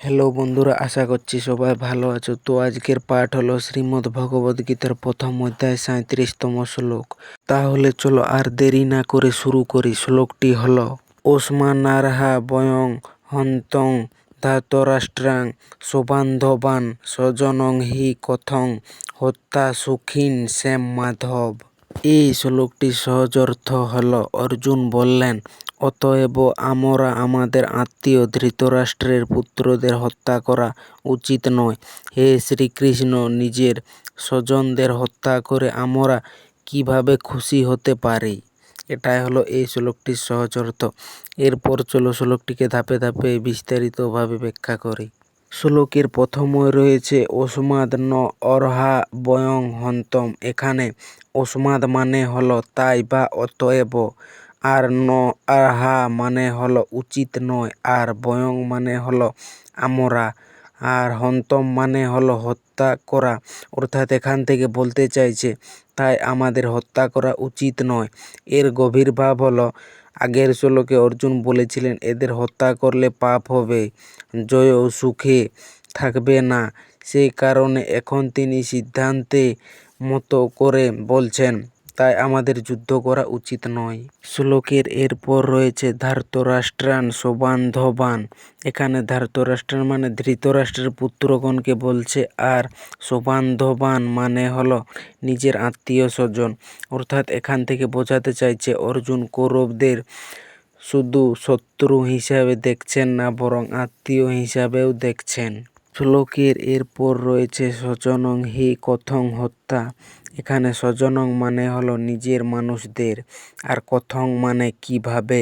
Hello বন্ধুরা, আশা করছি সবাই ভালো আছো। তো আজকের পাঠ হলো শ্রীমদ্ ভগবদ গীতার প্রথম অধ্যায় 37তম শ্লোক। তাহলে চলো আর দেরি না করে শুরু করি। শ্লোকটি হলো ওস্মানারহা বয়ং হন্তং ধাতরাষ্ট্রাং শোবান্ধবান স্বজনং হি কথং হত্যা সুখিন শ্যাম মাধব। এই শ্লোকটি সহজ অর্থ হলো, অর্জুন বললেন, অতএব আমরা আমাদের আত্মীয় ধৃতরাষ্ট্রের পুত্রদের হত্যা করা উচিত নয়। হে শ্রীকৃষ্ণ, নিজের স্বজনদের হত্যা করে আমরা কিভাবে খুশি হতে পারি? এটাই হলো এই শ্লোকটির সহজ অর্থ। এরপর চলো শ্লোকটিকে ধাপে ধাপে বিস্তারিতভাবে ব্যাখ্যা করি। শ্লোকের প্রথমে রয়েছে ওস্মাদ ন অর্হা বয়ং হন্তম। এখানে ওস্মাদ মানে হলো তাই বা অতএব, আর ন আরহা মানে হলো উচিত নয়, আর বয়ং মানে হলো আমরা, আর হন্তম মানে হলো হত্যা করা। অর্থাৎ এখান থেকে বলতে চাইছে তাই আমাদের হত্যা করা উচিত নয়। এর গভীর ভাব হলো, আগের শ্লোকে অর্জুন বলেছিলেন এদের হত্যা করলে পাপ হবে, জয় ও সুখে থাকবে না। সেই কারণে এখন তিনি সিদ্ধান্তে মতো করে বলছেন তাই আমাদের যুদ্ধ করা উচিত নয়। শ্লোকের এরপর রয়েছে ধার্তরাষ্ট্রান শোবান্ধবান। এখানে ধার্তরাষ্ট্রান মানে ধৃতরাষ্ট্রের পুত্রগণকে বলছে, আর শোবান্ধবান মানে হলো নিজের আত্মীয় স্বজন। অর্থাৎ এখান থেকে বোঝাতে চাইছে অর্জুন কৌরবদের শুধু শত্রু হিসাবে দেখছেন না, বরং আত্মীয় হিসাবেও দেখছেন। শ্লোকের এরপর রয়েছে স্বজনং হি কথং হত্যা। এখানে স্বজনং মানে হলো নিজের মানুষদের, আর কথং মানে কিভাবে,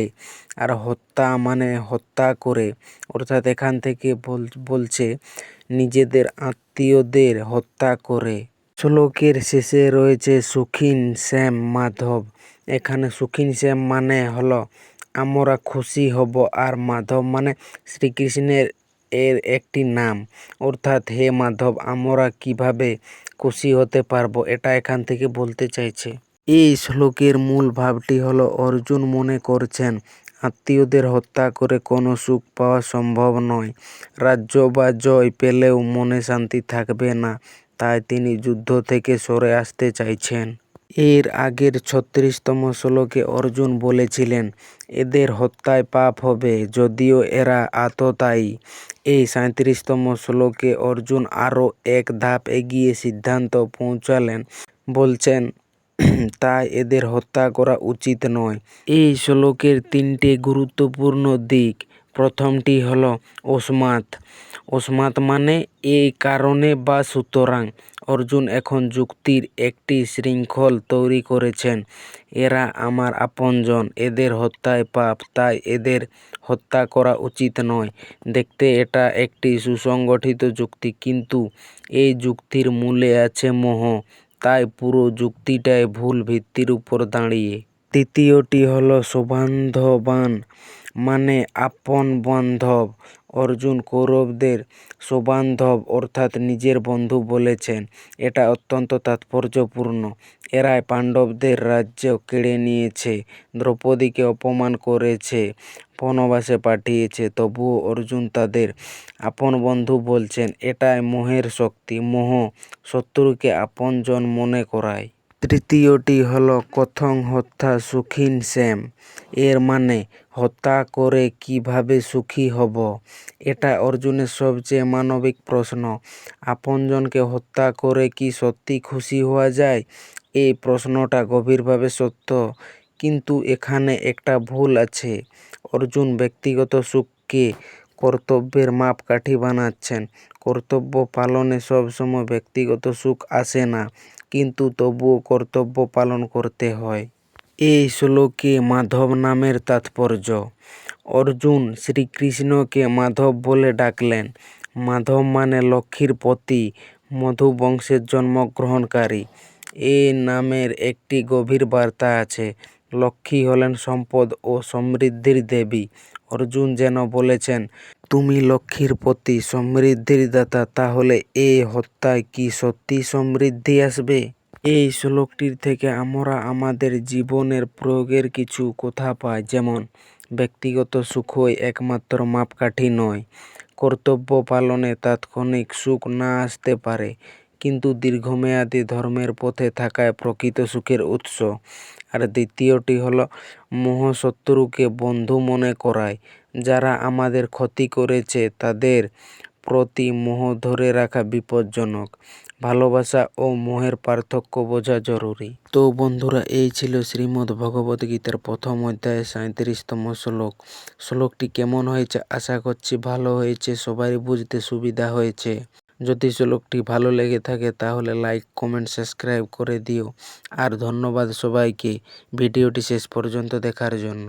আর হত্যা মানে হত্যা করে। অর্থাৎ এখান থেকে বলছে নিজেদের আত্মীয়দের হত্যা করে। শ্লোকের শেষে রয়েছে সুখিন শ্যাম মাধব। এখানে সুখিন শ্যাম মানে হলো আমরা খুশি হব, আর মাধব মানে শ্রীকৃষ্ণের এর একটি নাম। অর্থাৎ হে মাধব, আমরা কিভাবে খুশি হতে পারবো, এটা এখান থেকে বলতে চাইছে। এই শ্লোকের মূল ভাবটি হলো অর্জুন মনে করছেন আত্মীয়দের হত্যা করে কোনো সুখ পাওয়া সম্ভব নয়। রাজ্য বা জয় পেলেও মনে শান্তি থাকবে না, তাই তিনি যুদ্ধ থেকে সরে আসতে চাইছেন। এর আগের 36তম শ্লোকে অর্জুন বলেছিলেন এদের হত্যায় পাপ হবে, যদিও এরা আততায়ী। এই 37তম শ্লোকে অর্জুন আরও এক ধাপ এগিয়ে সিদ্ধান্ত পৌঁছালেন, বলছেন তাই এদের হত্যা করা উচিত নয়। এই শ্লোকের তিনটে গুরুত্বপূর্ণ দিক। প্রথমটি হলো ওস্মাত। ওস্মাত মানে এই কারণে বা সুতরাং। অর্জুন এখন যুক্তির একটি শৃঙ্খল তৈরি করেছেন। এরা আমার আপনজন, এদের হত্যায় পাপ, তাই এদের হত্যা করা উচিত নয়। দেখতে এটা একটি সুসংগঠিত যুক্তি, কিন্তু এই যুক্তির মূলে আছে মোহ, তাই পুরো যুক্তিটাই ভুল ভিত্তির উপর দাঁড়িয়ে। দ্বিতীয়টি হলো শোবান্ধবান মানে আপন বান্ধব। অর্জুন কৌরবদের শোবান্ধব অর্থাৎ নিজের বন্ধু বলেছেন। এটা অত্যন্ত তাৎপর্যপূর্ণ। এরাই পাণ্ডবদের রাজ্য কেড়ে নিয়েছে, দ্রৌপদীকে অপমান করেছে, বনবাসে পাঠিয়েছে, তবুও অর্জুন তাদের আপন বন্ধু বলছেন। এটাই মোহের শক্তি। মোহ শত্রুকে আপনজন মনে করায়। তৃতীয়টি হলো কথং হত্যা সুখিন শ্যাম। এর মানে হত্যা করে কিভাবে সুখী হব। এটা অর্জুনের সবচেয়ে মানবিক প্রশ্ন। আপনজনকে হত্যা করে কি সত্যি খুশি হওয়া যায়? এই প্রশ্নটা গভীরভাবে সত্য, কিন্তু এখানে একটা ভুল আছে। অর্জুন ব্যক্তিগত সুখকে কর্তব্যের মাপকাঠি বানাচ্ছেন। কর্তব্য পালনে সবসময় ব্যক্তিগত সুখ আসে না, কিন্তু তবুও কর্তব্য পালন করতে হয়। এই শ্লোকে মাধব নামের তাৎপর্য। অর্জুন শ্রীকৃষ্ণকে মাধব বলে ডাকলেন। মাধব মানে লক্ষ্মীর পতি, মধু বংশের জন্মগ্রহণকারী। এই নামের একটি গভীর বার্তা আছে। লক্ষ্মী হলেন সম্পদ ও সমৃদ্ধির দেবী। অর্জুন যেন বলেছেন তুমি লক্ষ্মীর পতি, সমৃদ্ধির দাতা, তাহলে এই হত্যায় কি সত্যি সমৃদ্ধি আসবে? এই শ্লোকটির থেকে আমরা আমাদের জীবনের প্রয়োগের কিছু কথা পাই, যেমন ব্যক্তিগত সুখই একমাত্র মাপকাঠি নয়, কর্তব্য পালনে তাৎক্ষণিক সুখ না আসতে পারে, কিন্তু দীর্ঘমেয়াদী ধর্মের পথে থাকায় প্রকৃত সুখের উৎস। আর দ্বিতীয়টি হলো মোহশত্রুকে বন্ধু মনে করায়। যারা আমাদের ক্ষতি করেছে তাদের প্রতি মোহ ধরে রাখা বিপজ্জনক। ভালোবাসা ও মোহের পার্থক্য বোঝা জরুরি। তো বন্ধুরা, এই ছিল শ্রীমদ্ ভগবদ্গীতার প্রথম অধ্যায়ে 37তম শ্লোক। শ্লোকটি কেমন হয়েছে? আশা করছি ভালো হয়েছে, সবারই বুঝতে সুবিধা হয়েছে। যদি শ্লোকটি ভালো লেগে থাকে তাহলে লাইক, কমেন্ট, সাবস্ক্রাইব করে দিও। আর ধন্যবাদ সবাইকে ভিডিওটি শেষ পর্যন্ত দেখার জন্য।